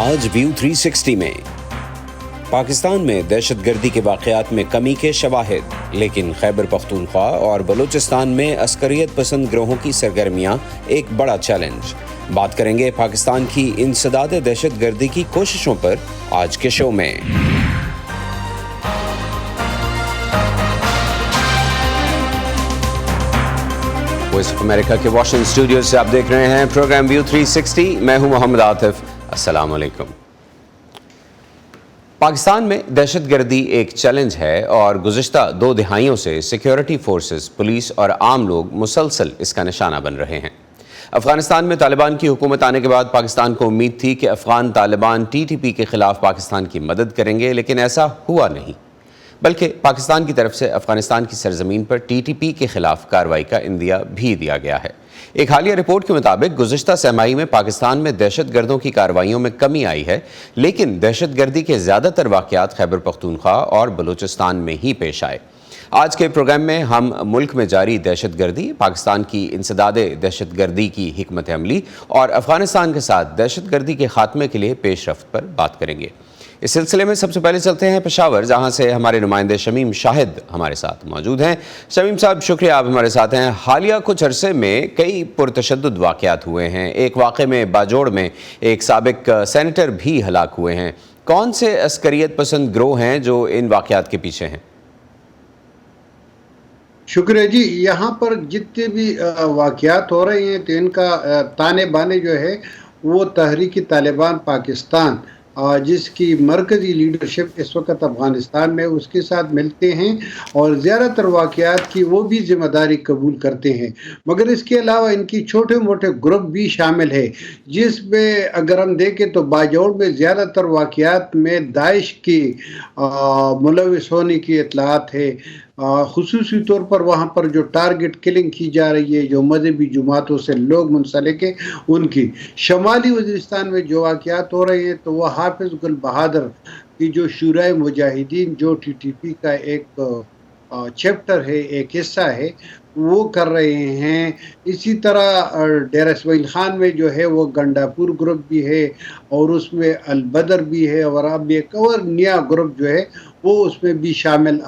آج ویو 360 میں پاکستان میں دہشت گردی کے واقعات میں کمی کے شواہد، لیکن خیبر پختونخوا اور بلوچستان میں عسکریت پسند گروہوں کی سرگرمیاں ایک بڑا چیلنج۔ بات کریں گے پاکستان کی انسداد دہشت گردی کی کوششوں پر آج کے شو میں۔ وائس آف امریکہ کے واشنگٹن اسٹوڈیو سے آپ دیکھ رہے ہیں پروگرام ویو 360۔ میں ہوں محمد عاطف۔ السلام علیکم۔ پاکستان میں دہشت گردی ایک چیلنج ہے اور گزشتہ 2 دہائیوں سے سیکیورٹی فورسز، پولیس اور عام لوگ مسلسل اس کا نشانہ بن رہے ہیں۔ افغانستان میں طالبان کی حکومت آنے کے بعد پاکستان کو امید تھی کہ افغان طالبان TTP کے خلاف پاکستان کی مدد کریں گے، لیکن ایسا ہوا نہیں، بلکہ پاکستان کی طرف سے افغانستان کی سرزمین پر TTP کے خلاف کارروائی کا عندیہ بھی دیا گیا ہے۔ ایک حالیہ رپورٹ کے مطابق گزشتہ سہ ماہی میں پاکستان میں دہشت گردوں کی کارروائیوں میں کمی آئی ہے، لیکن دہشت گردی کے زیادہ تر واقعات خیبر پختونخوا اور بلوچستان میں ہی پیش آئے۔ آج کے پروگرام میں ہم ملک میں جاری دہشت گردی، پاکستان کی انسداد دہشت گردی کی حکمت عملی اور افغانستان کے ساتھ دہشت گردی کے خاتمے کے لیے پیش رفت پر بات کریں گے۔ اس سلسلے میں سب سے پہلے چلتے ہیں پشاور، جہاں سے ہمارے نمائندے شمیم شاہد ہمارے ساتھ موجود ہیں۔ شمیم صاحب، شکریہ آپ ہمارے ساتھ ہیں۔ حالیہ کچھ عرصے میں کئی پرتشدد واقعات ہوئے ہیں۔ ایک واقعے میں باجوڑ میں ایک سابق سینیٹر بھی ہلاک ہوئے ہیں۔ کون سے عسکریت پسند گروہ ہیں جو ان واقعات کے پیچھے ہیں؟ شکریہ جی۔ یہاں پر جتنے بھی واقعات ہو رہے ہیں تو ان کا تانے بانے جو ہے وہ تحریک طالبان پاکستان، جس کی مرکزی لیڈرشپ اس وقت افغانستان میں، اس کے ساتھ ملتے ہیں اور زیادہ تر واقعات کی وہ بھی ذمہ داری قبول کرتے ہیں، مگر اس کے علاوہ ان کی چھوٹے موٹے گروپ بھی شامل ہے، جس میں اگر ہم دیکھیں تو باجوڑ میں زیادہ تر واقعات میں داعش کی ملوث ہونے کی اطلاعات ہے۔ خصوصی طور پر وہاں پر جو ٹارگٹ کلنگ کی جا رہی ہے، جو مذہبی جماعتوں سے لوگ منسلک ہیں ان کی۔ شمالی وزیرستان میں جو واقعات ہو رہے ہیں تو وہ حافظ گل بہادر کی جو شورائے مجاہدین، جو TTP کا ایک چیپٹر ہے، ایک حصہ ہے، وہ کر رہے ہیں۔ اسی طرح ڈیرہ اسماعیل خان میں جو ہے وہ گنڈاپور گروپ بھی ہے اور اس میں البدر بھی ہے، اور اب ایک اور نیا گروپ جو ہے وہ اس میں بھی شامل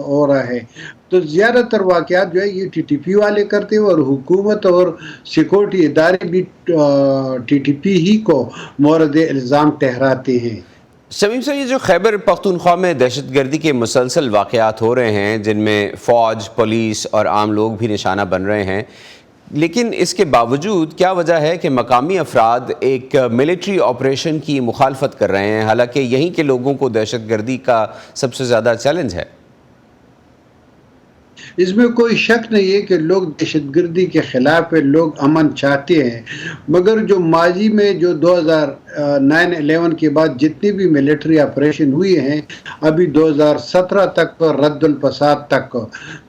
ہو رہا ہے۔ تو زیادہ تر واقعات جو ہے یہ TTP والے کرتے ہیں اور حکومت اور سیکورٹی ادارے بھی TTP ہی کو مورد الزام ٹھہراتے ہیں۔ شمیم صاحب، یہ جو خیبر پختونخوا میں دہشت گردی کے مسلسل واقعات ہو رہے ہیں، جن میں فوج، پولیس اور عام لوگ بھی نشانہ بن رہے ہیں، لیکن اس کے باوجود کیا وجہ ہے کہ مقامی افراد ایک ملٹری آپریشن کی مخالفت کر رہے ہیں، حالانکہ یہیں کے لوگوں کو دہشت گردی کا سب سے زیادہ چیلنج ہے؟ اس میں کوئی شک نہیں ہے کہ لوگ دہشت گردی کے خلاف ہے، لوگ امن چاہتے ہیں، مگر جو ماضی میں جو 2009-11 کے بعد جتنے بھی ملٹری آپریشن ہوئے ہیں، ابھی 2017 تک رد الفساد تک،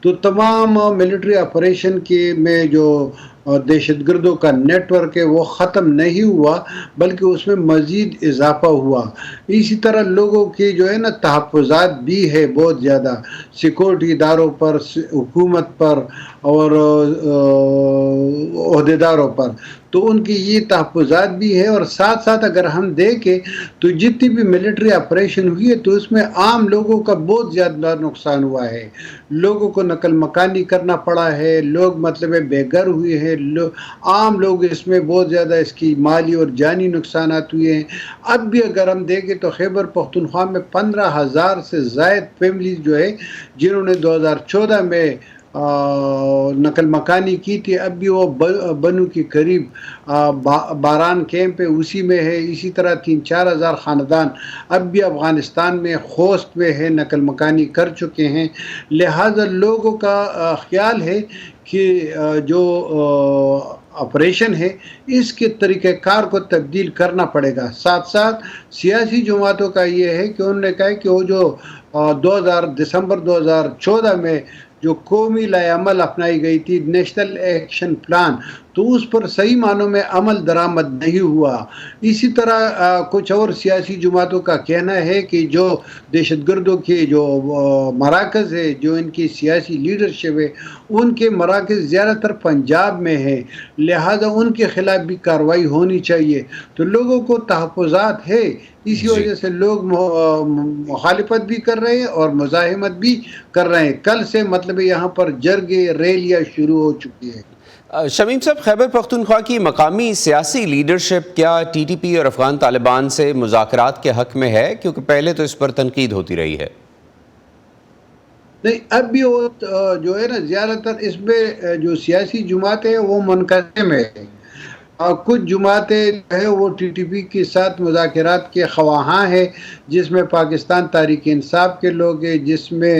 تو تمام ملٹری آپریشن کے میں جو دہشت گردوں کا نیٹ ورک ہے وہ ختم نہیں ہوا، بلکہ اس میں مزید اضافہ ہوا۔ اسی طرح لوگوں کے جو ہے نا تحفظات بھی ہے بہت زیادہ، سیکورٹی اداروں پر، حکومت پر اور عہدیداروں پر، تو ان کی یہ تحفظات بھی ہے۔ اور ساتھ ساتھ اگر ہم دیکھیں تو جتنی بھی ملٹری آپریشن ہوئی ہے تو اس میں عام لوگوں کا بہت زیادہ نقصان ہوا ہے، لوگوں کو نقل مکانی کرنا پڑا ہے، لوگ مطلب بے گھر ہوئے ہیں، عام لوگ اس میں بہت زیادہ اس کی مالی اور جانی نقصانات ہوئے ہیں۔ اب بھی اگر ہم دیکھیں تو خیبر پختونخوا میں 15,000 سے زائد فیملیز جو ہے جنہوں نے 2014 میں نقل مکانی کی تھی، اب بھی وہ بنو کے قریب باران کیمپ ہے اسی میں ہے۔ اسی طرح 3-4 ہزار خاندان اب بھی افغانستان میں خوست میں ہے، نقل مکانی کر چکے ہیں۔ لہذا لوگوں کا خیال ہے کہ جو آپریشن ہے اس کے طریقہ کار کو تبدیل کرنا پڑے گا۔ ساتھ ساتھ سیاسی جماعتوں کا یہ ہے کہ انہوں نے کہا کہ وہ جو دسمبر 2014 میں جو قومی لائحہ عمل اپنائی گئی تھی، نیشنل ایکشن پلان، تو اس پر صحیح معنوں میں عمل درآمد نہیں ہوا۔ اسی طرح کچھ اور سیاسی جماعتوں کا کہنا ہے کہ جو دہشت گردوں کے جو مراکز ہے، جو ان کی سیاسی لیڈرشپ ہے، ان کے مراکز زیادہ تر پنجاب میں ہے، لہذا ان کے خلاف بھی کارروائی ہونی چاہیے۔ تو لوگوں کو تحفظات ہے، اسی جی وجہ سے لوگ مخالفت بھی کر رہے ہیں اور مزاحمت بھی کر رہے ہیں۔ کل سے مطلب یہاں پر جرگے ریلیاں شروع ہو چکی ہیں۔ شمیم صاحب، خیبر پختونخوا کی مقامی سیاسی لیڈرشپ کیا ٹی ٹی پی اور افغان طالبان سے مذاکرات کے حق میں ہے؟ کیونکہ پہلے تو اس پر تنقید ہوتی رہی ہے۔ نہیں، اب بھی وہ جو ہے نا، زیادہ تر اس میں جو سیاسی جماعتیں ہیں وہ منقسم ہے۔ کچھ جماعتیں جو ہے وہ ٹی ٹی پی کے ساتھ مذاکرات کے خواہاں ہیں، جس میں پاکستان تحریک انصاف کے لوگ ہیں، جس میں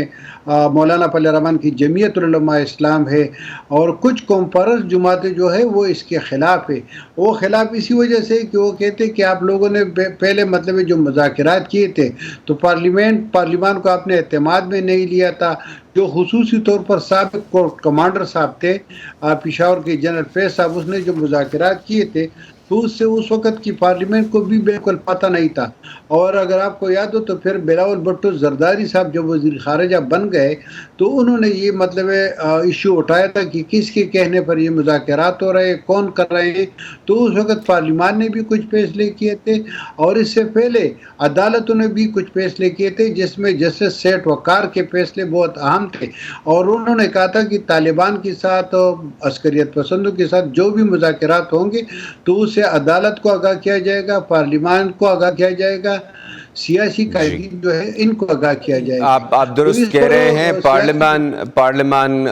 مولانا فضل الرحمان کی جمعیت علماء اسلام ہے، اور کچھ کانفرنس جماعتیں جو ہے وہ اس کے خلاف ہے۔ وہ خلاف اسی وجہ سے کہ وہ کہتے کہ آپ لوگوں نے پہلے مطلب جو مذاکرات کیے تھے تو پارلیمان کو آپ نے اعتماد میں نہیں لیا تھا۔ جو خصوصی طور پر سابق کمانڈر صاحب تھے پشاور کے جنرل فیض صاحب، اس نے جو مذاکرات کیے تھے تو اس سے اس وقت کی پارلیمنٹ کو بھی بالکل پتہ نہیں تھا۔ اور اگر آپ کو یاد ہو تو پھر بلاول بھٹو زرداری صاحب جب وزیر خارجہ بن گئے تو انہوں نے یہ مطلب ایشو اٹھایا تھا کہ کس کے کہنے پر یہ مذاکرات ہو رہے ہیں، کون کر رہے ہیں۔ تو اس وقت پارلیمان نے بھی کچھ فیصلے کیے تھے، اور اس سے پہلے عدالتوں نے بھی کچھ فیصلے کیے تھے، جس میں جسٹس سیٹ وقار کے فیصلے بہت اہم تھے، اور انہوں نے کہا تھا کہ طالبان کے ساتھ، عسکریت پسندوں کے ساتھ جو بھی مذاکرات ہوں گے تو اسے عدالت کو آگاہ کیا جائے گا، پارلیمان کو آگاہ کیا جائے گا، سیاسی جی، قائدین جو ہے ان کو آگاہ کیا جائے گا۔ آپ تو درست اس کہہ پر رہے ہیں، سیاسی پارلیمان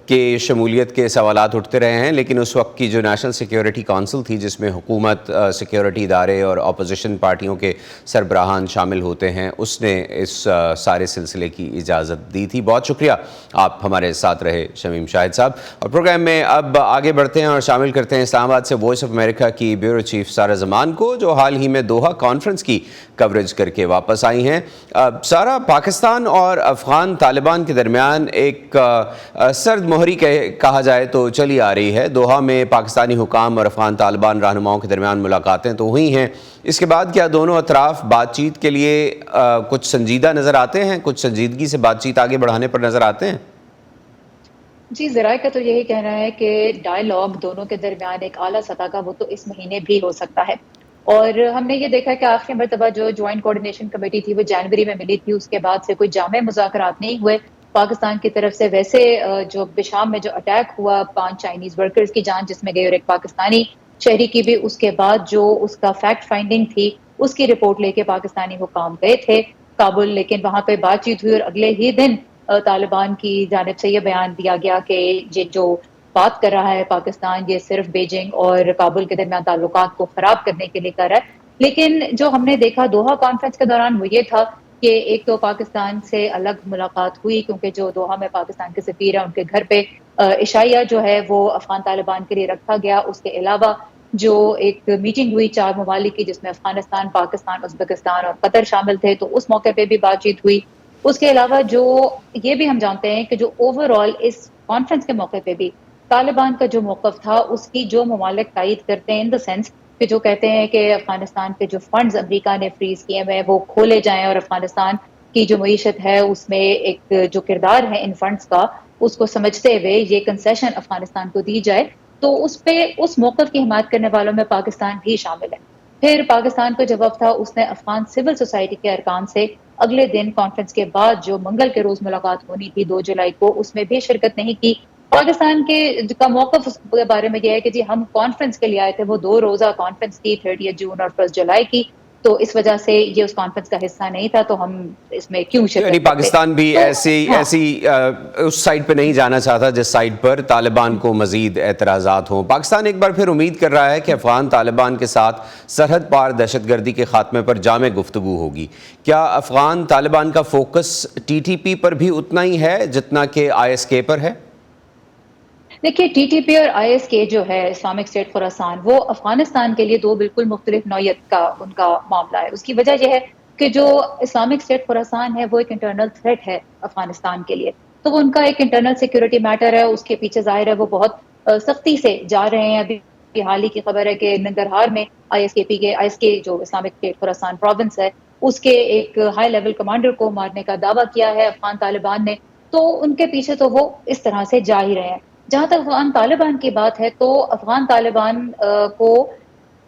کے شمولیت کے سوالات اٹھتے رہے ہیں، لیکن اس وقت کی جو نیشنل سیکیورٹی کونسل تھی، جس میں حکومت، سیکیورٹی ادارے اور اپوزیشن پارٹیوں کے سربراہان شامل ہوتے ہیں، اس نے اس سارے سلسلے کی اجازت دی تھی۔ بہت شکریہ، آپ ہمارے ساتھ رہے شمیم شاہد صاحب۔ اور پروگرام میں اب آگے بڑھتے ہیں اور شامل کرتے ہیں اسلام آباد سے وائس آف امریکہ کی بیورو چیف سارہ زمان کو، جو حال ہی میں دوحہ کانفرنس کی کوریج کر کے واپس آئی ہیں۔ سارہ، پاکستان اور افغان طالبان کے درمیان ایک سرد مہری کہا جائے تو چلی آ رہی ہے۔ دوحہ میں پاکستانی حکام اور افغان طالبان رہنماؤں کے درمیان ملاقاتیں تو ہوئی ہیں، اس کے بعد کیا دونوں اطراف بات چیت کے لیے کچھ سنجیدہ نظر آتے ہیں، کچھ سنجیدگی سے بات چیت آگے بڑھانے پر نظر آتے ہیں؟ جی، ذرائع کا تو یہی کہنا ہے کہ ڈائیلاگ دونوں کے درمیان ایک اعلیٰ سطح کا وہ تو اس مہینے بھی ہو سکتا ہے، اور ہم نے یہ دیکھا کہ آخری مرتبہ جو جوائنٹ کوارڈینیشن کمیٹی تھی وہ جنوری میں ملی تھی، اس کے بعد سے کوئی جامع مذاکرات نہیں ہوئے پاکستان کی طرف سے۔ ویسے جو بشام میں جو اٹیک ہوا 5 چائنیز ورکرز کی جان جس میں گئی اور ایک پاکستانی شہری کی بھی، اس کے بعد جو اس کا فیکٹ فائنڈنگ تھی اس کی رپورٹ لے کے پاکستانی حکام گئے تھے کابل، لیکن وہاں پہ بات چیت ہوئی اور اگلے ہی دن طالبان کی جانب سے یہ بیان دیا گیا کہ یہ جو بات کر رہا ہے پاکستان، یہ صرف بیجنگ اور کابل کے درمیان تعلقات کو خراب کرنے کے لیے کر رہا ہے۔ لیکن جو ہم نے دیکھا دوحہ کانفرنس کے دوران وہ یہ تھا کہ ایک تو پاکستان سے الگ ملاقات ہوئی، کیونکہ جو دوحہ میں پاکستان کے سفیر ہیں ان کے گھر پہ عشائیہ جو ہے وہ افغان طالبان کے لیے رکھا گیا۔ اس کے علاوہ جو ایک میٹنگ ہوئی 4 ممالک کی، جس میں افغانستان، پاکستان، ازبکستان اور قطر شامل تھے، تو اس موقع پہ بھی بات چیت ہوئی۔ اس کے علاوہ جو یہ بھی ہم جانتے ہیں کہ جو اوور آل اس کانفرنس کے موقع پہ بھی طالبان کا جو موقف تھا اس کی جو ممالک تائید کرتے ہیں، ان دا سینس کہ جو کہتے ہیں کہ افغانستان کے جو فنڈز امریکہ نے فریز کیے ہوئے وہ کھولے جائیں، اور افغانستان کی جو معیشت ہے اس میں ایک جو کردار ہے ان فنڈز کا اس کو سمجھتے ہوئے یہ کنسیشن افغانستان کو دی جائے، تو اس پہ اس موقف کی حمایت کرنے والوں میں پاکستان بھی شامل ہے۔ پھر پاکستان کا جواب تھا، اس نے افغان سول سوسائٹی کے ارکان سے اگلے دن کانفرنس کے بعد جو منگل کے روز ملاقات ہونی تھی 2 جولائی کو، اس میں بھی شرکت نہیں کی۔ پاکستان کا موقف اس کے بارے میں یہ ہے کہ جی ہم کانفرنس کے لیے آئے تھے، وہ 2 روزہ کانفرنس تھی 30 جون اور 1 جولائی کی، تو اس وجہ سے یہ اس کانفرنس کا حصہ نہیں تھا، تو ہم اس میں کیوں شرکت یعنی کرتے؟ پاکستان بھی ایسی اس سائٹ پہ نہیں جانا چاہتا جس سائٹ پر طالبان کو مزید اعتراضات ہوں۔ پاکستان ایک بار پھر امید کر رہا ہے کہ افغان طالبان کے ساتھ سرحد پار دہشت گردی کے خاتمے پر جامع گفتگو ہوگی۔ کیا افغان طالبان کا فوکس ٹی ٹی پی پر بھی اتنا ہی ہے جتنا کہ آئی ایس کے پر ہے؟ دیکھیے، ٹی ٹی پی اور آئی ایس کے جو ہے اسلامک اسٹیٹ خراسان، وہ افغانستان کے لیے 2 بالکل مختلف نوعیت کا ان کا معاملہ ہے۔ اس کی وجہ یہ ہے کہ جو اسلامک اسٹیٹ خراسان ہے وہ ایک انٹرنل تھریٹ ہے افغانستان کے لیے، تو وہ ان کا ایک انٹرنل سیکیورٹی میٹر ہے، اس کے پیچھے ظاہر ہے وہ بہت سختی سے جا رہے ہیں. ابھی حال ہی کی خبر ہے کہ ننگرہار میں آئی ایس کے جو اسلامک اسٹیٹ خراسان پروونس ہے اس کے ایک ہائی لیول کمانڈر کو مارنے کا دعویٰ کیا ہے افغان طالبان نے. تو ان کے پیچھے تو وہ اس طرح سے جا ہی رہے ہیں. جہاں تک افغان طالبان کی بات ہے تو افغان طالبان کو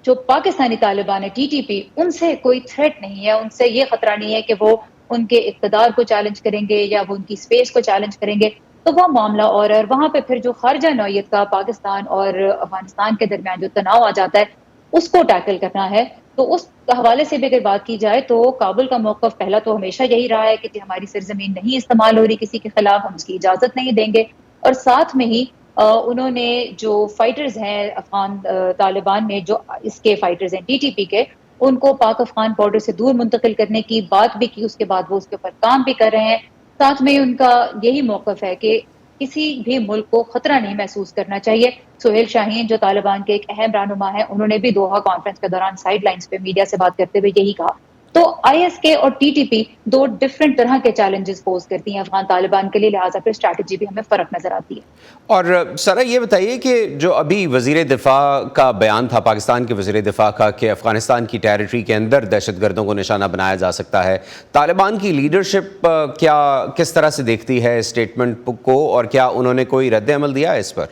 جو پاکستانی طالبان ہے ٹی ٹی پی ان سے کوئی تھریٹ نہیں ہے, ان سے یہ خطرہ نہیں ہے کہ وہ ان کے اقتدار کو چیلنج کریں گے یا وہ ان کی اسپیس کو چیلنج کریں گے. تو وہ معاملہ اور وہاں پہ پھر جو خارجہ نوعیت کا پاکستان اور افغانستان کے درمیان جو تناؤ آ جاتا ہے اس کو ٹیکل کرنا ہے. تو اس حوالے سے بھی اگر بات کی جائے تو کابل کا موقف پہلا تو ہمیشہ یہی رہا ہے کہ ہماری سرزمین نہیں استعمال ہو رہی کسی کے خلاف, ہم اس کی اجازت نہیں دیں گے. اور ساتھ میں ہی انہوں نے جو فائٹرز ہیں افغان طالبان میں جو اس کے فائٹرز ہیں ٹی ٹی پی کے, ان کو پاک افغان بارڈر سے دور منتقل کرنے کی بات بھی کی. اس کے بعد وہ اس کے اوپر کام بھی کر رہے ہیں. ساتھ میں ان کا یہی موقف ہے کہ کسی بھی ملک کو خطرہ نہیں محسوس کرنا چاہیے. سہیل شاہین جو طالبان کے ایک اہم رہنما ہیں, انہوں نے بھی دوحہ کانفرنس کے دوران سائیڈ لائنز پہ میڈیا سے بات کرتے ہوئے یہی کہا. تو آئی ایس کے اور ٹی ٹی پی دو ڈفرینٹ طرح کے چیلنجز پوز کرتی ہیں افغان طالبان کے لیے, لہٰذا پھر اسٹریٹجی بھی ہمیں فرق نظر آتی ہے. اور سارا یہ بتائیے کہ جو ابھی وزیر دفاع کا بیان تھا, پاکستان کے وزیر دفاع کا, کہ افغانستان کی ٹیریٹری کے اندر دہشت گردوں کو نشانہ بنایا جا سکتا ہے, طالبان کی لیڈرشپ کس طرح سے دیکھتی ہے اسٹیٹمنٹ کو, اور کیا انہوں نے کوئی رد عمل دیا ہے اس پر؟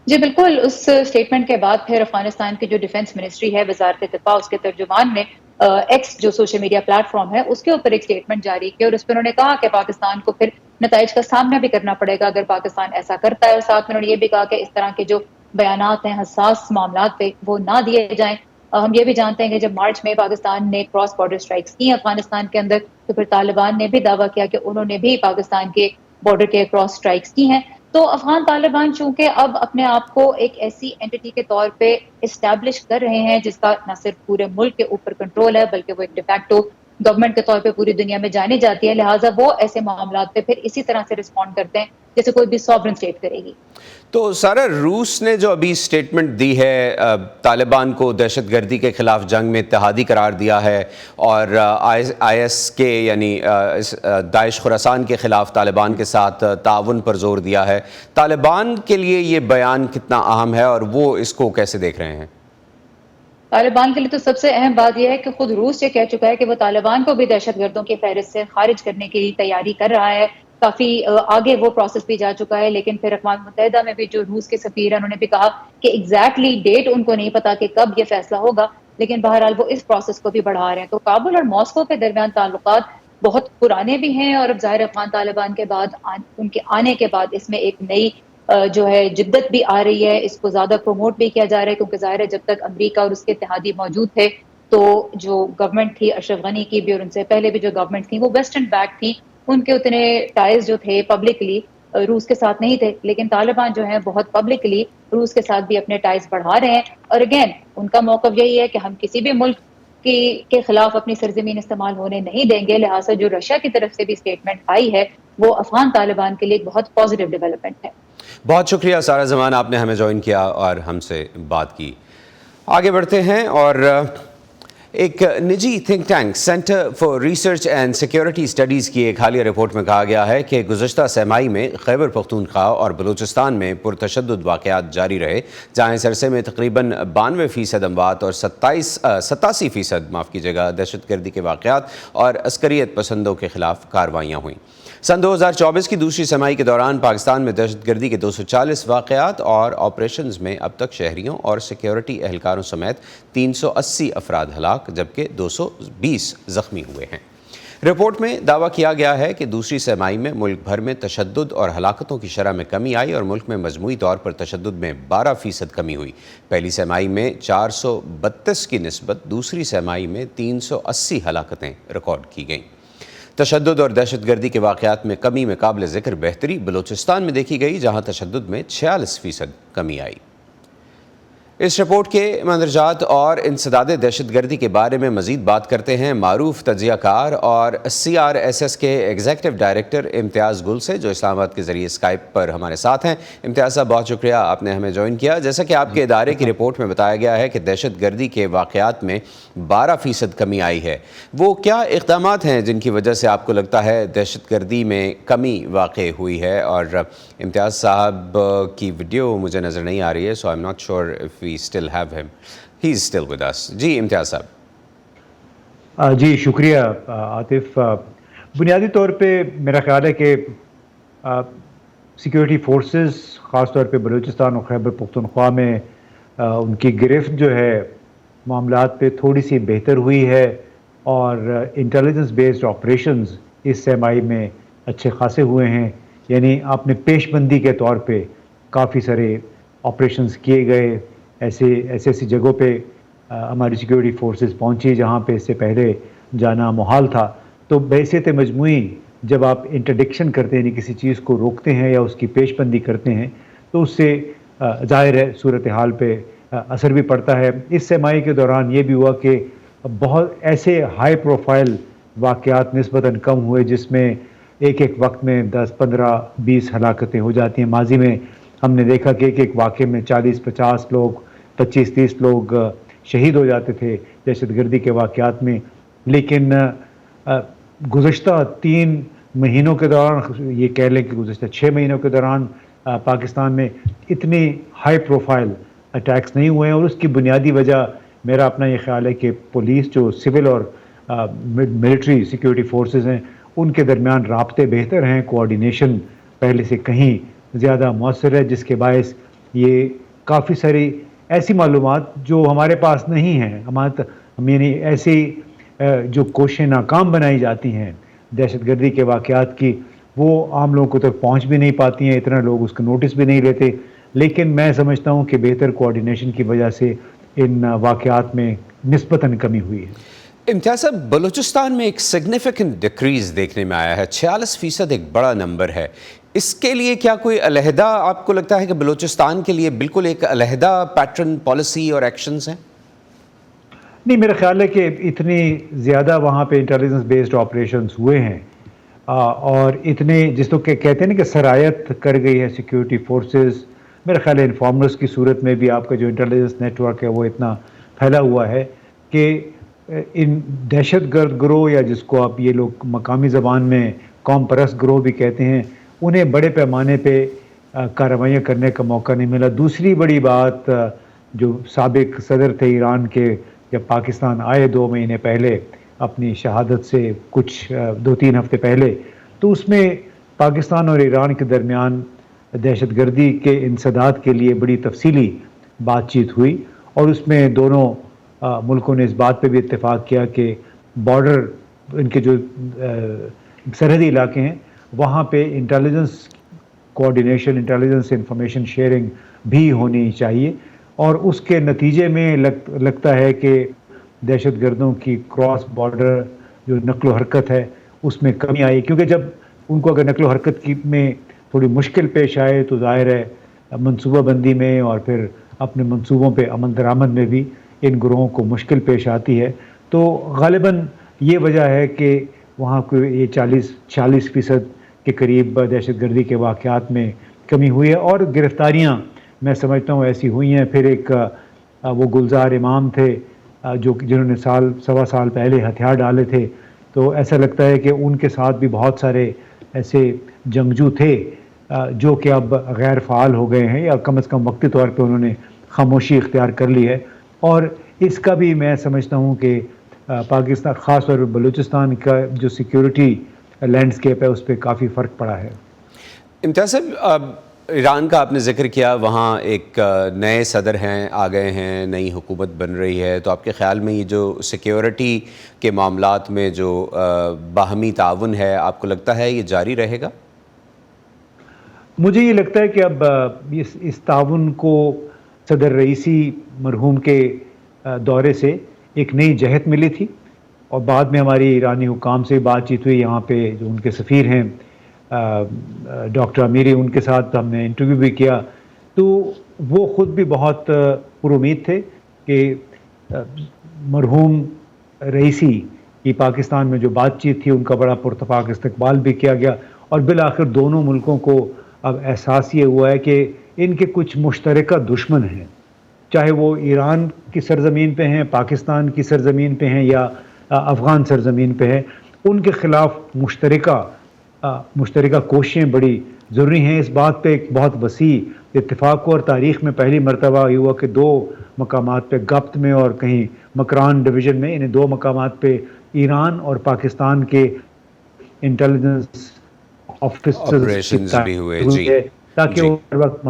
جی بالکل, اس اسٹیٹمنٹ کے بعد پھر افغانستان کی جو ڈیفنس منسٹری ہے, وزارت دفاع, اس کے ترجمان نے ایکس جو سوشل میڈیا پلیٹ فارم ہے اس کے اوپر ایک اسٹیٹمنٹ جاری کی, اور اس پہ انہوں نے کہا کہ پاکستان کو پھر نتائج کا سامنا بھی کرنا پڑے گا اگر پاکستان ایسا کرتا ہے. اور ساتھ میں انہوں نے یہ بھی کہا کہ اس طرح کے جو بیانات ہیں حساس معاملات پہ وہ نہ دیے جائیں. ہم یہ بھی جانتے ہیں کہ جب مارچ میں پاکستان نے کراس بارڈر اسٹرائکس کی افغانستان کے اندر, تو پھر طالبان نے بھی دعویٰ کیا کہ انہوں نے بھی پاکستان کے بارڈر کے کراس اسٹرائکس کی ہیں. تو افغان طالبان چونکہ اب اپنے آپ کو ایک ایسی اینٹی کے طور پہ اسٹیبلش کر رہے ہیں جس کا نہ صرف پورے ملک کے اوپر کنٹرول ہے بلکہ وہ ایک ڈیفیکٹو گورنمنٹ کے طور پہ پوری دنیا میں جانی جاتی ہے, لہٰذا وہ ایسے معاملات پہ پھر اسی طرح سے رسپونڈ کرتے ہیں جیسے کوئی بھی سوورن اسٹیٹ کرے گی. تو سارا روس نے جو ابھی اسٹیٹمنٹ دی ہے, طالبان کو دہشت گردی کے خلاف جنگ میں اتحادی قرار دیا ہے, اور آئی ایس کے یعنی داعش خراسان کے خلاف طالبان کے ساتھ تعاون پر زور دیا ہے, طالبان کے لیے یہ بیان کتنا اہم ہے اور وہ اس کو کیسے دیکھ رہے ہیں؟ طالبان کے لیے تو سب سے اہم بات یہ ہے کہ خود روس یہ کہہ چکا ہے کہ وہ طالبان کو بھی دہشت گردوں کی فہرست سے خارج کرنے کی تیاری کر رہا ہے. کافی آگے وہ پروسیس بھی جا چکا ہے, لیکن پھر اقوام متحدہ میں بھی جو روس کے سفیر ہیں انہوں نے بھی کہا کہ ایگزیکٹلی ڈیٹ ان کو نہیں پتا کہ کب یہ فیصلہ ہوگا, لیکن بہرحال وہ اس پروسیس کو بھی بڑھا رہے ہیں. تو کابل اور ماسکو کے درمیان تعلقات بہت پرانے بھی ہیں, اور اب ظاہر افغان طالبان کے بعد ان کے آنے کے بعد اس میں ایک نئی جو ہے جدت بھی آ رہی ہے, اس کو زیادہ پروموٹ بھی کیا جا رہا ہے, کیونکہ ظاہر ہے جب تک امریکہ اور اس کے اتحادی موجود تھے تو جو گورنمنٹ تھی اشرف غنی کی بھی اور ان سے پہلے بھی جو گورنمنٹ تھی وہ ویسٹرن بیک تھی, ان کے اتنے ٹائز جو تھے پبلکلی روس کے ساتھ نہیں تھے. لیکن طالبان جو ہیں بہت پبلکلی روس کے ساتھ بھی اپنے ٹائز بڑھا رہے ہیں, اور اگین ان کا موقف یہی ہے کہ ہم کسی بھی ملک کے خلاف اپنی سرزمین استعمال ہونے نہیں دیں گے, لہٰذا جو رشیا کی طرف سے بھی اسٹیٹمنٹ آئی ہے وہ افغان طالبان کے لیے ایک بہت پازیٹیو ڈیولپمنٹ ہے. بہت شکریہ سارا زمان, آپ نے ہمیں جوائن کیا اور ہم سے بات کی. آگے بڑھتے ہیں, اور ایک نجی think tank centre for research and security studies کی ایک حالیہ رپورٹ میں کہا گیا ہے کہ گزشتہ سہ ماہی میں خیبر پختونخوا اور بلوچستان میں پرتشدد واقعات جاری رہے, جہاں اس عرصے میں تقریباً 92% اموات اور 87% دہشت گردی کے واقعات اور عسکریت پسندوں کے خلاف کارروائیاں ہوئیں. سن 2024 کی دوسری سہ ماہی کے دوران پاکستان میں دہشت گردی کے 240 واقعات اور آپریشنز میں اب تک شہریوں اور سیکیورٹی اہلکاروں سمیت 380 افراد ہلاک جبکہ 220 زخمی ہوئے ہیں. رپورٹ میں دعویٰ کیا گیا ہے کہ دوسری سہ ماہی میں ملک بھر میں تشدد اور ہلاکتوں کی شرح میں کمی آئی اور ملک میں مجموعی طور پر تشدد میں 12% کمی ہوئی. پہلی سہ ماہی میں 432 کی نسبت دوسری سہ ماہی میں 380 ہلاکتیں ریکارڈ کی گئیں. تشدد اور دہشت گردی کے واقعات میں کمی میں قابل ذکر بہتری بلوچستان میں دیکھی گئی, جہاں تشدد میں 46% کمی آئی. اس رپورٹ کے مندرجات اور انسداد دہشت گردی کے بارے میں مزید بات کرتے ہیں معروف تجزیہ کار اور CRSS کے ایگزیکٹو ڈائریکٹر امتیاز گل سے، جو اسلام آباد کے ذریعے اسکائپ پر ہمارے ساتھ ہیں۔ امتیاز صاحب، بہت شکریہ آپ نے ہمیں جوائن کیا۔ جیسا کہ آپ کے ادارے کی رپورٹ میں بتایا گیا ہے کہ دہشت گردی کے واقعات میں 12% کمی آئی ہے، وہ کیا اقدامات ہیں جن کی وجہ سے آپ کو لگتا ہے دہشت گردی میں کمی واقع ہوئی ہے؟ اور امتیاز صاحب کی ویڈیو مجھے نظر نہیں آ رہی ہے، so I am not sure if we still have him, he is still with us. جی امتیاز صاحب۔ جی شکریہ عاطف۔ بنیادی طور پہ میرا خیال ہے کہ سیکیورٹی فورسز خاص طور پہ بلوچستان اور خیبر پختونخوا میں ان کی گرفت جو ہے معاملات پہ تھوڑی سی بہتر ہوئی ہے، اور انٹیلیجنس بیسڈ آپریشنز اس سرمائی میں اچھے خاصے ہوئے ہیں۔ یعنی آپ نے پیش بندی کے طور پہ کافی سارے آپریشنز کیے گئے، ایسی جگہوں پہ ہماری سیکیورٹی فورسز پہنچی جہاں پہ اس سے پہلے جانا محال تھا۔ تو بحیثیت مجموعی جب آپ انٹرڈکشن کرتے ہیں، یعنی کسی چیز کو روکتے ہیں یا اس کی پیش بندی کرتے ہیں، تو اس سے ظاہر ہے صورتحال پہ اثر بھی پڑتا ہے۔ اس سرمائی کے دوران یہ بھی ہوا کہ بہت ایسے ہائی پروفائل واقعات نسبتاً کم ہوئے جس میں ایک وقت میں 10 15 20 ہلاکتیں ہو جاتی ہیں۔ ماضی میں ہم نے دیکھا کہ ایک واقعے میں 40 50 لوگ 25 30 لوگ شہید ہو جاتے تھے دہشت گردی کے واقعات میں۔ لیکن گزشتہ 3 مہینوں کے دوران، یہ کہہ لیں کہ گزشتہ 6 مہینوں کے دوران پاکستان میں اتنی ہائی پروفائل اٹیکس نہیں ہوئے ہیں، اور اس کی بنیادی وجہ میرا اپنا یہ خیال ہے کہ پولیس جو سول اور ملٹری سیکیورٹی فورسز ہیں ان کے درمیان رابطے بہتر ہیں، کوآرڈینیشن پہلے سے کہیں زیادہ مؤثر ہے، جس کے باعث یہ کافی ساری ایسی معلومات جو ہمارے پاس نہیں ہیں، یعنی ایسی جو کوششیں ناکام بنائی جاتی ہیں دہشت گردی کے واقعات کی، وہ عام لوگوں کو تک پہنچ بھی نہیں پاتی ہیں، اتنا لوگ اس کا نوٹس بھی نہیں لیتے۔ لیکن میں سمجھتا ہوں کہ بہتر کوآرڈینیشن کی وجہ سے ان واقعات میں نسبتاً کمی ہوئی ہے۔ امتیاز صاحب، بلوچستان میں ایک سگنیفیکنٹ ڈکریز دیکھنے میں آیا ہے، 46% ایک بڑا نمبر ہے۔ اس کے لیے کیا کوئی علیحدہ آپ کو لگتا ہے کہ بلوچستان کے لیے بالکل ایک علیحدہ پیٹرن، پالیسی اور ایکشنز ہیں؟ نہیں، میرا خیال ہے کہ اتنی زیادہ وہاں پہ انٹیلیجنس بیسڈ آپریشنز ہوئے ہیں، اور اتنے جس کو کہتے ہیں نا کہ سرایت کر گئی ہے سیکیورٹی فورسز۔ میرا خیال ہے انفارمرز کی صورت میں بھی آپ کا جو انٹیلیجنس نیٹ ورک ہے وہ اتنا پھیلا ہوا ہے کہ ان دہشت گرد گروہ، یا جس کو آپ یہ لوگ مقامی زبان میں قوم پرست گروہ بھی کہتے ہیں، انہیں بڑے پیمانے پہ کارروائیاں کرنے کا موقع نہیں ملا۔ دوسری بڑی بات، جو سابق صدر تھے ایران کے، جب پاکستان آئے 2 مہینے پہلے اپنی شہادت سے کچھ 2-3 ہفتے پہلے، تو اس میں پاکستان اور ایران کے درمیان دہشت گردی کے انسداد کے لیے بڑی تفصیلی بات چیت ہوئی، اور اس میں دونوں ملکوں نے اس بات پہ بھی اتفاق کیا کہ بارڈر، ان کے جو سرحدی علاقے ہیں وہاں پہ intelligence coordination, intelligence information sharing بھی ہونی چاہیے، اور اس کے نتیجے میں لگتا ہے کہ دہشت گردوں کی کراس بارڈر جو نقل و حرکت ہے اس میں کمی آئی، کیونکہ جب ان کو اگر نقل و حرکت میں تھوڑی مشکل پیش آئے تو ظاہر ہے منصوبہ بندی میں اور پھر اپنے منصوبوں پہ عمل درآمد میں بھی ان گروہوں کو مشکل پیش آتی ہے۔ تو غالباً یہ وجہ ہے کہ وہاں کو یہ 40-46% کے قریب دہشت گردی کے واقعات میں کمی ہوئی ہے، اور گرفتاریاں میں سمجھتا ہوں ایسی ہوئی ہیں۔ پھر ایک وہ گلزار امام تھے جنہوں نے سوا سال پہلے ہتھیار ڈالے تھے، تو ایسا لگتا ہے کہ ان کے ساتھ بھی بہت سارے ایسے جنگجو تھے جو کہ اب غیر فعال ہو گئے ہیں، یا کم از کم وقتی طور پہ انہوں نے خاموشی اختیار کر لی ہے۔ اور اس کا بھی میں سمجھتا ہوں کہ پاکستان، خاص طور پہ بلوچستان کا جو سیکیورٹی لینڈسکیپ ہے اس پہ کافی فرق پڑا ہے۔ امتیاز صاحب، ایران کا آپ نے ذکر کیا، وہاں ایک نئے صدر ہیں، آ گئے ہیں، نئی حکومت بن رہی ہے، تو آپ کے خیال میں یہ جو سیکیورٹی کے معاملات میں جو باہمی تعاون ہے، آپ کو لگتا ہے یہ جاری رہے گا؟ مجھے یہ لگتا ہے کہ اب اس تعاون کو صدر رئیسی مرحوم کے دورے سے ایک نئی جہت ملی تھی، اور بعد میں ہماری ایرانی حکام سے بات چیت ہوئی، یہاں پہ جو ان کے سفیر ہیں ڈاکٹر امیری، ان کے ساتھ ہم نے انٹرویو بھی کیا۔ تو وہ خود بھی بہت پر امید تھے کہ مرحوم رئیسی کی پاکستان میں جو بات چیت تھی ان کا بڑا پرتفاق استقبال بھی کیا گیا، اور بالآخر دونوں ملکوں کو اب احساس یہ ہوا ہے کہ ان کے کچھ مشترکہ دشمن ہیں، چاہے وہ ایران کی سرزمین پہ ہیں، پاکستان کی سرزمین پہ ہیں یا افغان سرزمین پہ ہیں، ان کے خلاف مشترکہ کوششیں بڑی ضروری ہیں۔ اس بات پہ ایک بہت وسیع اتفاق اور تاریخ میں پہلی مرتبہ یہ ہوا کہ دو مقامات پہ، گپت میں اور کہیں مکران ڈویژن میں، انہیں دو مقامات پہ ایران اور پاکستان کے انٹیلیجنس آپریشنز بھی ہوئے جی تاکہ وہ ہر وقت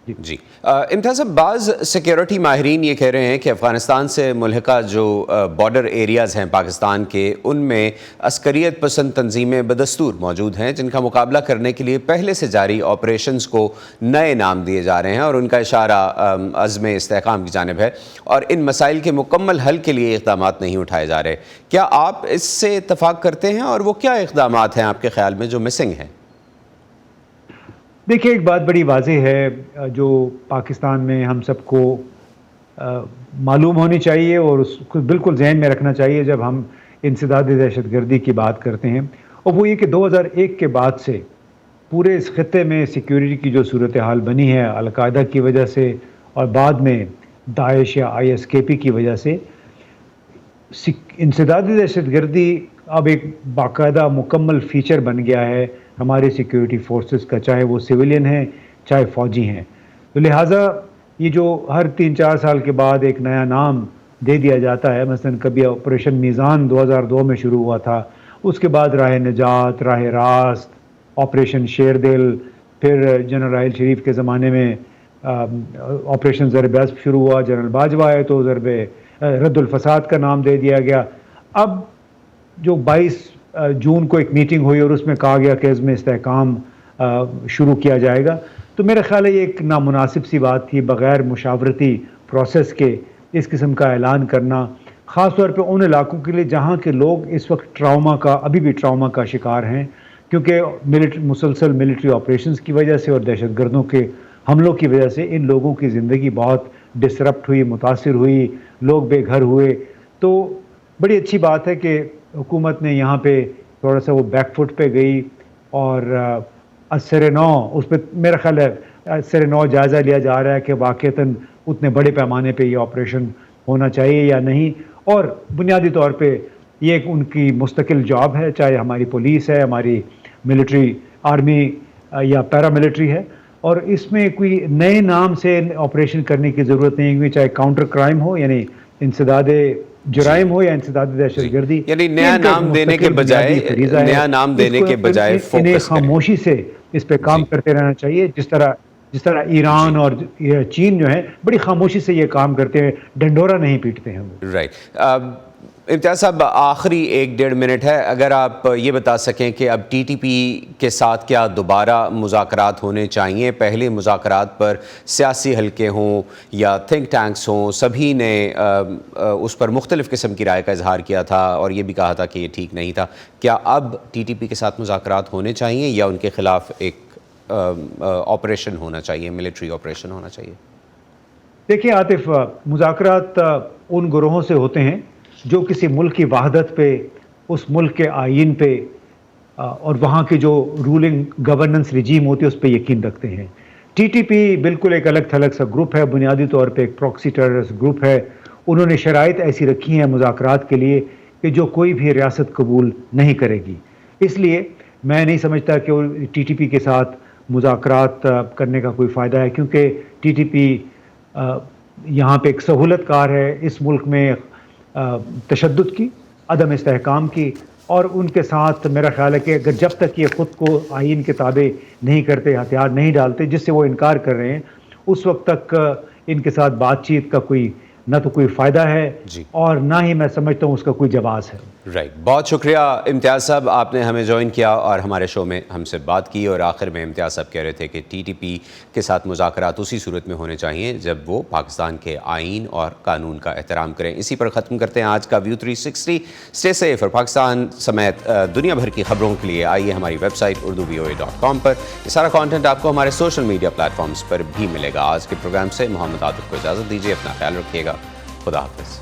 جی امتیاز صاحب، بعض سیکیورٹی ماہرین یہ کہہ رہے ہیں کہ افغانستان سے ملحقہ جو بارڈر ایریاز ہیں پاکستان کے، ان میں عسکریت پسند تنظیمیں بدستور موجود ہیں جن کا مقابلہ کرنے کے لیے پہلے سے جاری آپریشنز کو نئے نام دیے جا رہے ہیں، اور ان کا اشارہ عزم استحکام کی جانب ہے، اور ان مسائل کے مکمل حل کے لیے اقدامات نہیں اٹھائے جا رہے۔ کیا آپ اس سے اتفاق کرتے ہیں، اور وہ کیا اقدامات ہیں آپ کے خیال میں جو مسنگ ہیں؟ دیکھیے، ایک بات بڑی واضح ہے جو پاکستان میں ہم سب کو معلوم ہونی چاہیے اور اس کو بالکل ذہن میں رکھنا چاہیے جب ہم انسداد دہشت گردی کی بات کرتے ہیں، اور وہ یہ کہ 2001 کے بعد سے پورے اس خطے میں سیکیورٹی کی جو صورتحال بنی ہے القاعدہ کی وجہ سے اور بعد میں داعش یا ISKP کی وجہ سے، انسداد دہشت گردی اب ایک باقاعدہ مکمل فیچر بن گیا ہے ہمارے سیکیورٹی فورسز کا، چاہے وہ سویلین ہیں چاہے فوجی ہیں۔ تو لہٰذا یہ جو ہر 3-4 سال کے بعد ایک نیا نام دے دیا جاتا ہے، مثلا کبھی آپریشن میزان 2002 میں شروع ہوا تھا، اس کے بعد راہ نجات، راہ راست، آپریشن شیر دل، پھر جنرل راحیل شریف کے زمانے میں آپریشن ضرب اسب شروع ہوا، جنرل باجوہ آئے تو ضرب رد الفساد کا نام دے دیا گیا۔ اب جو 22 جون کو ایک میٹنگ ہوئی اور اس میں کہا گیا کہ عزم استحکام شروع کیا جائے گا، تو میرا خیال ہے یہ ایک نامناسب سی بات تھی بغیر مشاورتی پروسیس کے اس قسم کا اعلان کرنا، خاص طور پہ ان علاقوں کے لیے جہاں کے لوگ اس وقت ابھی بھی ٹراما کا شکار ہیں، کیونکہ مسلسل ملٹری آپریشنز کی وجہ سے اور دہشت گردوں کے حملوں کی وجہ سے ان لوگوں کی زندگی بہت ڈسرپٹ ہوئی، متاثر ہوئی، لوگ بے گھر ہوئے۔ تو بڑی اچھی بات ہے کہ حکومت نے یہاں پہ تھوڑا سا وہ بیک فٹ پہ گئی اور اثر نو اس پہ میرا خیال ہے اثر نو جائزہ لیا جا رہا ہے کہ واقعتاً اتنے بڑے پیمانے پہ یہ آپریشن ہونا چاہیے یا نہیں، اور بنیادی طور پہ یہ ایک ان کی مستقل جاب ہے، چاہے ہماری پولیس ہے، ہماری ملٹری آرمی یا پیرا ملٹری ہے، اور اس میں کوئی نئے نام سے آپریشن کرنے کی ضرورت نہیں ہے، کیونکہ چاہے کاؤنٹر کرائم ہو یعنی انسداد جرائم ہو یا انسداد دہشت گردی، یعنی نیا نام دینے کے بجائے انہیں خاموشی سے اس پہ کام کرتے رہنا چاہیے، جس طرح ایران اور چین جو ہے بڑی خاموشی سے یہ کام کرتے ہیں، ڈنڈورا نہیں پیٹتے ہیں۔ رائٹ، امتیاز صاحب آخری 1-1.5 منٹ ہے، اگر آپ یہ بتا سکیں کہ اب TTP کے ساتھ کیا دوبارہ مذاکرات ہونے چاہیے؟ پہلے مذاکرات پر سیاسی حلقے ہوں یا تھنک ٹینکس ہوں، سبھی نے اس پر مختلف قسم کی رائے کا اظہار کیا تھا اور یہ بھی کہا تھا کہ یہ ٹھیک نہیں تھا۔ کیا اب TTP کے ساتھ مذاکرات ہونے چاہیے یا ان کے خلاف ایک آپریشن ہونا چاہیے، ملٹری آپریشن ہونا چاہیے؟ دیکھیں عاطف، مذاکرات ان گروہوں سے ہوتے ہیں جو کسی ملک کی وحدت پہ، اس ملک کے آئین پہ اور وہاں کی جو رولنگ گورننس رجیم ہوتی ہے اس پہ یقین رکھتے ہیں۔ TTP بالکل ایک الگ تھلگ سا گروپ ہے، بنیادی طور پہ ایک پروکسی ٹیررسٹ گروپ ہے۔ انہوں نے شرائط ایسی رکھی ہیں مذاکرات کے لیے کہ جو کوئی بھی ریاست قبول نہیں کرے گی، اس لیے میں نہیں سمجھتا کہ TTP کے ساتھ مذاکرات کرنے کا کوئی فائدہ ہے، کیونکہ TTP یہاں پہ ایک سہولت کار ہے اس ملک میں تشدد کی، عدم استحکام کی، اور ان کے ساتھ میرا خیال ہے کہ اگر جب تک یہ خود کو آئین کے تابع نہیں کرتے، ہتھیار نہیں ڈالتے، جس سے وہ انکار کر رہے ہیں، اس وقت تک ان کے ساتھ بات چیت کا کوئی نہ تو کوئی فائدہ ہے جی۔ اور نہ ہی میں سمجھتا ہوں اس کا کوئی جواز ہے۔ رائٹ، بہت شکریہ امتیاز صاحب، آپ نے ہمیں جوائن کیا اور ہمارے شو میں ہم سے بات کی، اور آخر میں امتیاز صاحب کہہ رہے تھے کہ ٹی ٹی پی کے ساتھ مذاکرات اسی صورت میں ہونے چاہیے جب وہ پاکستان کے آئین اور قانون کا احترام کریں۔ اسی پر ختم کرتے ہیں آج کا ویو 360۔ اسٹے سیف، اور پاکستان سمیت دنیا بھر کی خبروں کے لیے آئیے ہماری ویب سائٹ urduvoa.com پر۔ یہ سارا کانٹینٹ آپ کو ہمارے سوشل میڈیا پلیٹ فارمز پر بھی ملے گا۔ آج کے پروگرام سے محمد عاطف کو اجازت دیجیے، اپنا خیال رکھیے گا، خدا حافظ۔